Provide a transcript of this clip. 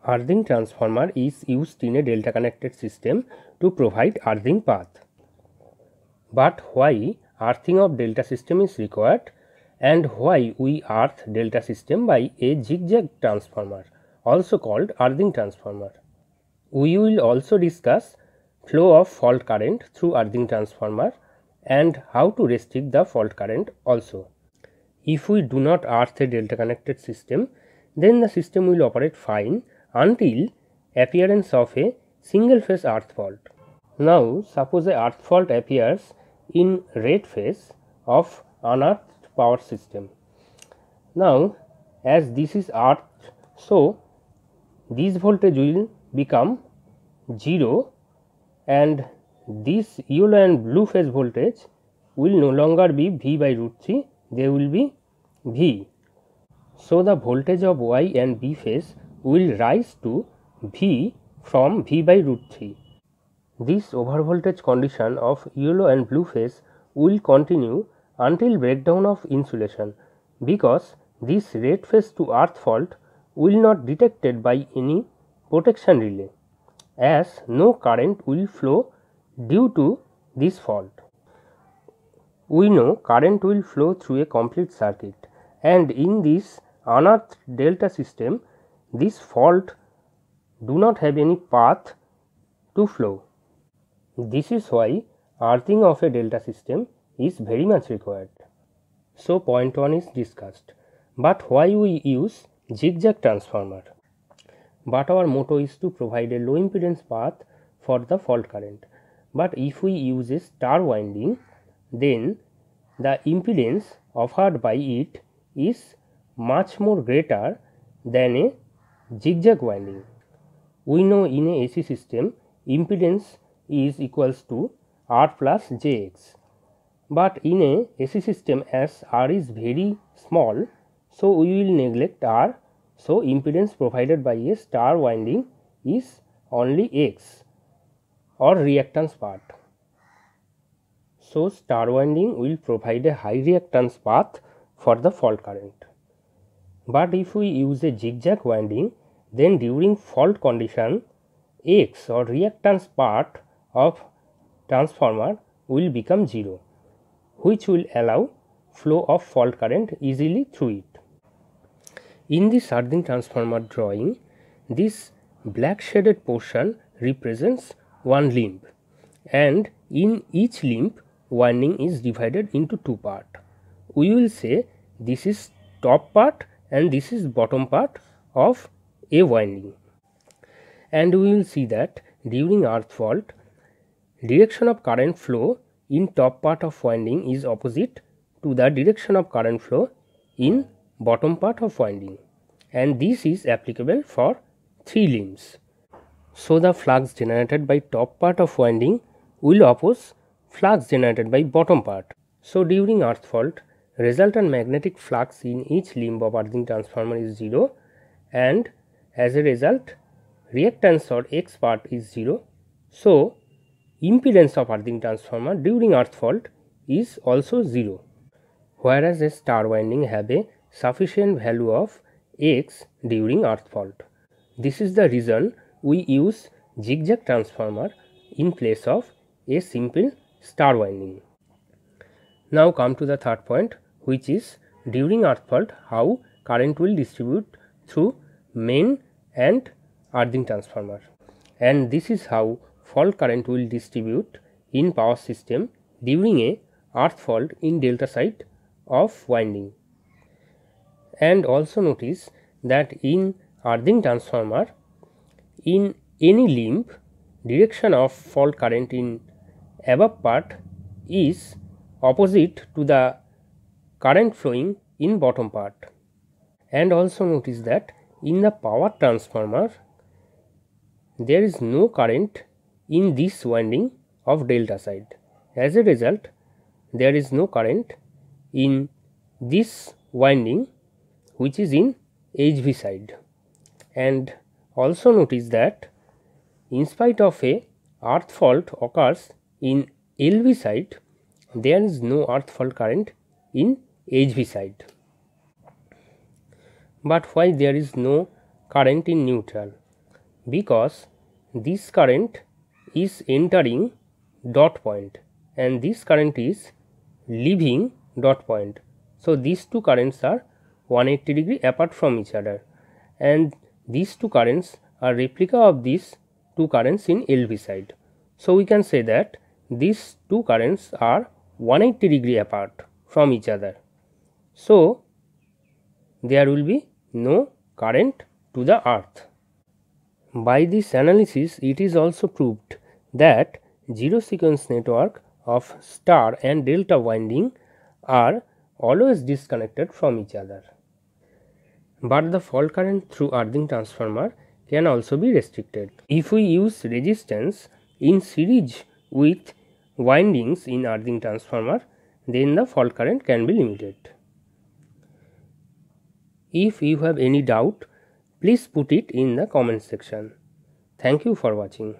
Earthing transformer is used in a delta connected system to provide earthing path. But why earthing of delta system is required, and why we earth delta system by a zigzag transformer, also called earthing transformer. We will also discuss flow of fault current through earthing transformer and how to restrict the fault current also. If we do not earth a delta connected system, then the system will operate fine until appearance of a single phase earth fault. Now suppose a earth fault appears in red phase of unearthed power system. Now as this is earthed, so this voltage will become 0 and this yellow and blue phase voltage will no longer be V by root 3, they will be V. So the voltage of Y and B phase will rise to V from V by root 3. This overvoltage condition of yellow and blue phase will continue until breakdown of insulation, because this red phase to earth fault will not detected by any protection relay, as no current will flow due to this fault. We know current will flow through a complete circuit, and in this unearthed delta system this fault do not have any path to flow. This is why earthing of a delta system is very much required. So point 1 is discussed. But why we use zigzag transformer? But our motto is to provide a low impedance path for the fault current. But if we use a star winding, then the impedance offered by it is much more greater than a zigzag winding. We know in a AC system impedance is equals to R plus Jx, but in a AC system as R is very small, so we will neglect R. So impedance provided by a star winding is only X or reactance part. So star winding will provide a high reactance path for the fault current. But if we use a zigzag winding, then during fault condition X or reactance part of transformer will become 0, which will allow flow of fault current easily through it. In this earthing transformer drawing, this black shaded portion represents one limb, and in each limb winding is divided into two parts. We will say this is top part and this is bottom part of a winding, and we will see that during earth fault direction of current flow in top part of winding is opposite to the direction of current flow in bottom part of winding, and this is applicable for three limbs. So the flux generated by top part of winding will oppose flux generated by bottom part. So during earth fault resultant magnetic flux in each limb of earthing transformer is 0, and as a result reactance or X part is 0. So impedance of earthing transformer during earth fault is also 0, whereas a star winding have a sufficient value of X during earth fault. This is the reason we use zigzag transformer in place of a simple star winding. Now come to the third point, which is during earth fault how current will distribute through main and earthing transformer, and this is how fault current will distribute in power system during a earth fault in delta side of winding. And also notice that in earthing transformer in any limb direction of fault current in above part is opposite to the current flowing in bottom part. And also notice that in the power transformer there is no current in this winding of delta side. As a result, there is no current in this winding which is in HV side. And also notice that in spite of a earth fault occurs in LV side, there is no earth fault current in HV side. But why there is no current in neutral? because this current is entering dot point and this current is leaving dot point. So, these two currents are 180 degree apart from each other, and these two currents are replica of these two currents in LV side. So, we can say that these two currents are 180 degree apart from each other. So, there will be no current to the earth. By this analysis, it is also proved that zero sequence network of star and delta winding are always disconnected from each other. But the fault current through earthing transformer can also be restricted. If we use resistance in series with windings in earthing transformer, then the fault current can be limited. If you have any doubt, please put it in the comment section. Thank you for watching.